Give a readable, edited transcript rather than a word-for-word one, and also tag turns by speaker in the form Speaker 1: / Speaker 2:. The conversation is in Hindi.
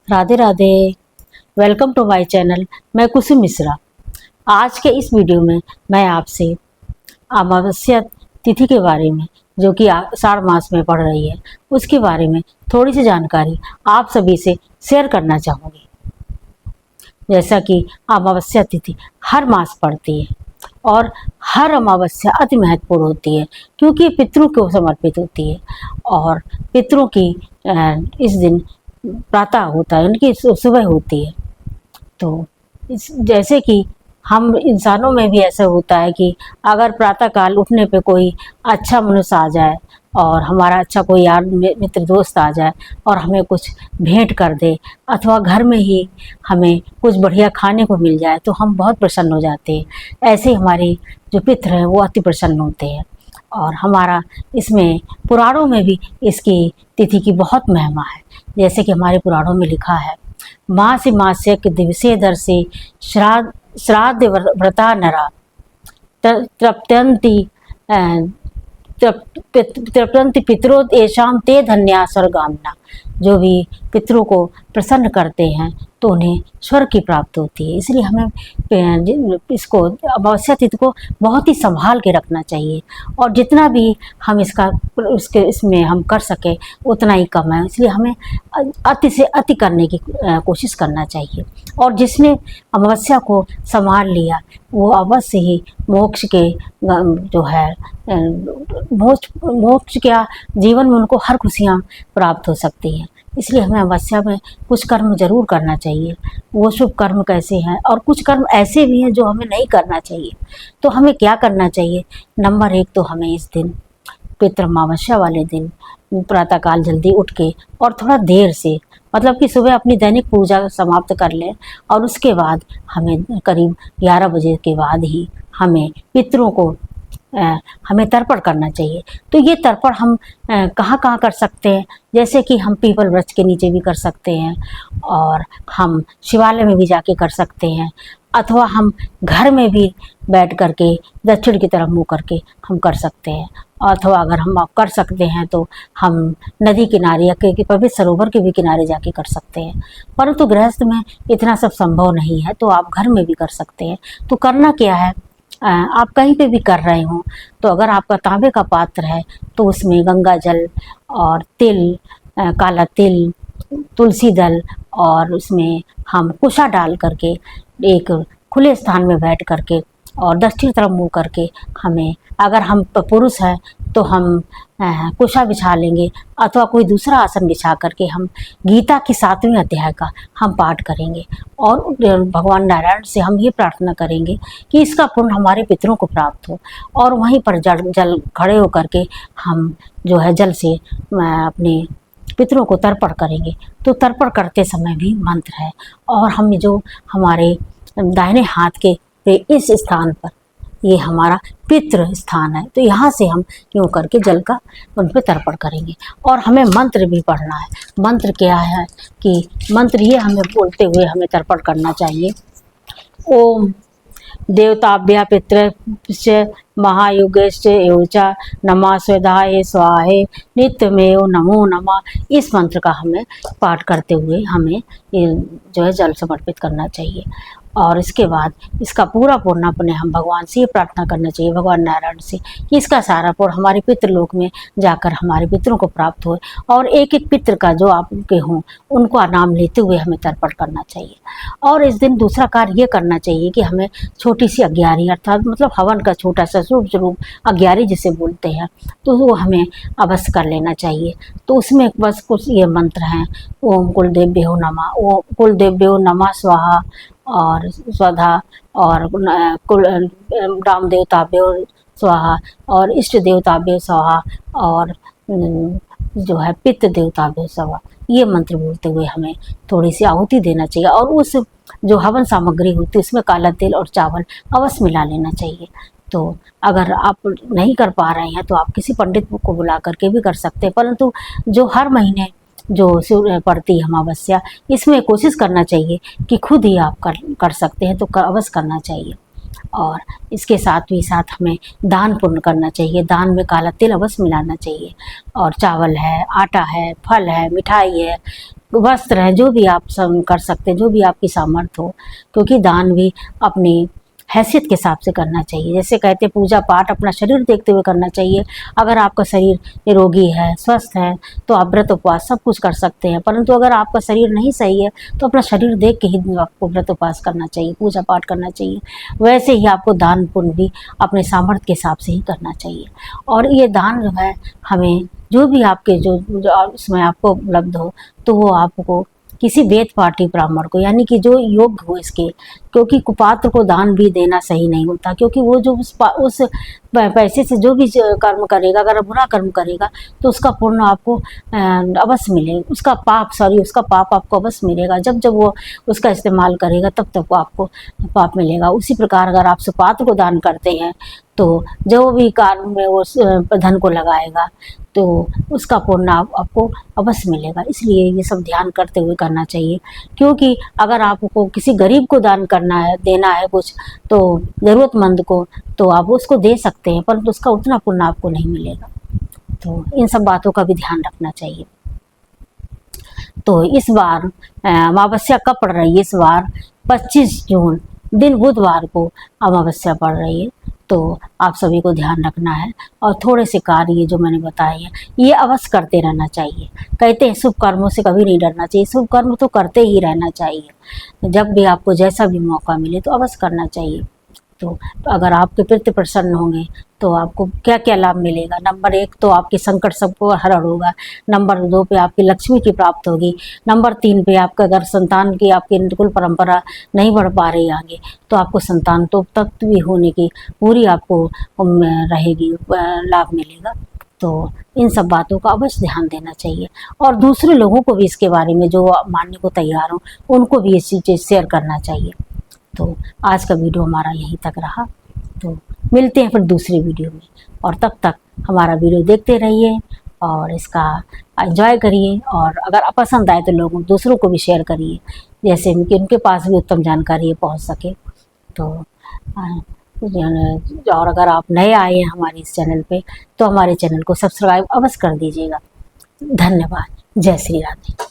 Speaker 1: Radhe Radhe. Welcome to my channel. मैं कुसुम मिश्रा। आज के इस वीडियो में मैं आपसे अमावस्या तिथि के बारे में, जो कि आषाढ़ मास में पड़ रही है, उसके बारे में थोड़ी सी जानकारी आप सभी से शेयर करना चाहूँगी। जैसा कि अमावस्या तिथि हर मास पड़ती है और हर अमावस्या अति महत्वपूर्ण होती है, क्योंकि पितरों को समर्पित होती है और पितरों की इस दिन प्रातः होता है, उनकी सुबह होती है। तो जैसे कि हम इंसानों में भी ऐसा होता है कि अगर प्रातःकाल उठने पे कोई अच्छा मनुष्य आ जाए और हमारा अच्छा कोई यार मित्र दोस्त आ जाए और हमें कुछ भेंट कर दे, अथवा घर में ही हमें कुछ बढ़िया खाने को मिल जाए, तो हम बहुत प्रसन्न हो जाते हैं। ऐसे हमारे जो पितर हैं वो अति प्रसन्न होते हैं। और हमारा इसमें पुराणों में भी इसकी तिथि की बहुत महिमा है। जैसे कि हमारे पुराणों में लिखा है, मासी मास्यक दिवसे दर्शे श्राद्ध व्रता नरा तृप्यन्ति तृप्यन्ति पितरो येषां ते धन्या स्वर्गामना। जो भी पितरों को प्रसन्न करते हैं तो उन्हें स्वर्ग की प्राप्ति होती है। इसलिए हमें इसको अमावस्या तिथि को बहुत ही संभाल के रखना चाहिए और जितना भी हम इसमें हम कर सके उतना ही कम है। इसलिए हमें अति से अति करने की कोशिश करना चाहिए। और जिसने अमावस्या को संभाल लिया वो अवश्य ही मोक्ष के जो है मोक्ष क्या जीवन में उनको हर खुशियाँ प्राप्त हो सकती हैं। इसलिए हमें अमावस्या में कुछ कर्म जरूर करना चाहिए। वो शुभ कर्म कैसे हैं और कुछ कर्म ऐसे भी हैं जो हमें नहीं करना चाहिए। तो हमें क्या करना चाहिए? नंबर 1 तो हमें इस दिन पितृ अमावस्या वाले दिन प्रातःकाल जल्दी उठ के और थोड़ा देर से, मतलब कि सुबह अपनी दैनिक पूजा समाप्त कर लें और उसके बाद हमें करीब 11 बजे के बाद ही हमें पितरों को हमें तर्पण करना चाहिए। तो ये तर्पण हम कहाँ कहाँ कर सकते हैं? जैसे कि हम पीपल वृक्ष के नीचे भी कर सकते हैं और हम शिवालय में भी जाके कर सकते हैं, अथवा हम घर में भी बैठ करके दक्षिण की तरफ मुँह करके हम कर सकते हैं। अथवा अगर हम कर सकते हैं तो हम नदी किनारे या पवित्र सरोवर के भी किनारे जाके कर सकते हैं। परंतु गृहस्थ में इतना सब संभव नहीं है, तो आप घर में भी कर सकते हैं। तो करना क्या है, आप कहीं पे भी कर रहे हो तो अगर आपका तांबे का पात्र है तो उसमें गंगा जल और तिल, काला तिल, तुलसी दल और उसमें हम कुशा डाल करके एक खुले स्थान में बैठ करके और दक्षिण तरफ मुँह करके हमें, अगर हम पुरुष हैं तो हम कुशा बिछा लेंगे अथवा कोई दूसरा आसन बिछा करके हम गीता की 7वें अध्याय का हम पाठ करेंगे और भगवान नारायण से हम ये प्रार्थना करेंगे कि इसका पुण्य हमारे पितरों को प्राप्त हो। और वहीं पर जल खड़े होकर के हम जो है जल से अपने पितरों को तर्पण करेंगे। तो तर्पण करते समय भी मंत्र है और हम जो हमारे दाहिने हाथ के इस स्थान पर ये हमारा पितृ स्थान है, तो यहाँ से हम यूँ करके जल का उन पर तर्पण करेंगे। और हमें मंत्र भी पढ़ना है। मंत्र क्या है कि मंत्र ये हमें बोलते हुए हमें तर्पण करना चाहिए। ओम देवताभ्य पितृश्च महायुगश्च योचा नमः स्वधाये स्वाहे नित्यमेव नमो नमः। इस मंत्र का हमें पाठ करते हुए हमें ये जो है जल समर्पित करना चाहिए। और इसके बाद इसका पूरा पूर्ण अपने हम भगवान से ये प्रार्थना करना चाहिए, भगवान नारायण से, कि इसका सारा पूर्ण हमारे पितृलोक में जाकर हमारे पितरों को प्राप्त हो। और एक एक पितृ का जो आपके हों उनको नाम लेते हुए हमें तर्पण करना चाहिए। और इस दिन दूसरा कार्य ये करना चाहिए कि हमें छोटी सी अग्यारी, अर्थात मतलब हवन का छोटा सा स्वरूप अग्यारी जिसे बोलते हैं, तो वो हमें अवश्य कर लेना चाहिए। तो उसमें बस कुछ ये मंत्र हैं, ओम कुलदेव्यो नमः, ओम कुलदेव्यो नमः स्वाहा और स्वधा, और कुल राम देवताभ्यो स्वाहा और इष्ट देवताभ्यो स्वाहा और जो है पितृ देवताभ्यो स्वाहा। ये मंत्र बोलते हुए हमें थोड़ी सी आहुति देना चाहिए। और उस जो हवन सामग्री होती है उसमें काला तिल और चावल अवश्य मिला लेना चाहिए। तो अगर आप नहीं कर पा रहे हैं तो आप किसी पंडित को बुला करके भी कर सकते हैं, परंतु जो हर महीने जो शिव पड़ती है अमावस्या, इसमें कोशिश करना चाहिए कि खुद ही आप कर सकते हैं तो अवश्य करना चाहिए। और इसके साथ भी साथ हमें दान पुण्य करना चाहिए। दान में काला तिल अवश्य मिलाना चाहिए और चावल है, आटा है, फल है, मिठाई है, वस्त्र है, जो भी आप सब कर सकते हैं, जो भी आपकी सामर्थ्य हो, क्योंकि दान भी अपनी हैसियत के हिसाब से करना चाहिए। जैसे कहते हैं पूजा पाठ अपना शरीर देखते हुए करना चाहिए। अगर आपका शरीर निरोगी है, स्वस्थ है, तो आप व्रत उपवास सब कुछ कर सकते हैं, परंतु अगर आपका शरीर नहीं सही है तो अपना शरीर देख के ही आपको व्रत उपवास करना चाहिए, पूजा पाठ करना चाहिए। वैसे ही आपको दान पुण्य भी अपने सामर्थ्य के हिसाब से ही करना चाहिए। और ये दान जो है हमें जो भी आपके जो उसमें आपको उपलब्ध हो, तो वो आपको किसी वेद पाठी ब्राह्मण को, यानी कि जो योग्य हो इसके, क्योंकि कुपात्र को दान भी देना सही नहीं होता, क्योंकि वो जो उस पैसे से जो भी कर्म करेगा, अगर बुरा कर्म करेगा तो उसका पुण्य आपको अवश्य मिलेगा, उसका पाप आपको अवश्य मिलेगा। जब जब वो उसका इस्तेमाल करेगा तब तक वो आपको पाप मिलेगा। उसी प्रकार अगर आप सुपात्र को दान करते हैं तो जो भी कार्य में वो धन को लगाएगा तो उसका पुण्य आपको अवश्य मिलेगा। इसलिए ये सब ध्यान करते हुए करना चाहिए, क्योंकि अगर आपको किसी गरीब को दान करना है, देना है कुछ, तो ज़रूरतमंद को, तो आप उसको दे सकते हैं, परंतु उसका उतना पुण्य आपको नहीं मिलेगा। तो इन सब बातों का भी ध्यान रखना चाहिए। तो इस बार अमावस्या कब पड़ रही है? इस बार 25 जून दिन बुधवार को अमावस्या पड़ रही है। तो आप सभी को ध्यान रखना है और थोड़े से कार्य जो मैंने बताए हैं ये अवश्य करते रहना चाहिए। कहते हैं शुभ कर्मों से कभी नहीं डरना चाहिए, शुभ कर्म तो करते ही रहना चाहिए। जब भी आपको जैसा भी मौका मिले तो अवश्य करना चाहिए। तो अगर आपके पितृ प्रसन्न होंगे तो आपको क्या क्या लाभ मिलेगा? नंबर 1 तो आपके संकट सबको हरण होगा। नंबर 2 पे आपकी लक्ष्मी की प्राप्त होगी। नंबर 3 पे आपका अगर संतान की आपकी कुल परंपरा नहीं बढ़ पा रही आगे तो आपको संतान तो तत्व भी होने की पूरी आपको रहेगी, लाभ मिलेगा। तो इन सब बातों का अवश्य ध्यान देना चाहिए और दूसरे लोगों को भी इसके बारे में जो मानने को तैयार हो उनको भी ये चीज़ें शेयर करना चाहिए। तो आज का वीडियो हमारा यहीं तक रहा। तो मिलते हैं फिर दूसरे वीडियो में, और तब तक हमारा वीडियो देखते रहिए और इसका एंजॉय करिए, और अगर पसंद आए तो लोगों दूसरों को भी शेयर करिए, जैसे कि उनके पास भी उत्तम जानकारी पहुंच सके। तो और अगर आप नए आए हैं हमारे इस चैनल पे तो हमारे चैनल को सब्सक्राइब अवश्य कर दीजिएगा। धन्यवाद। जय श्री राधे।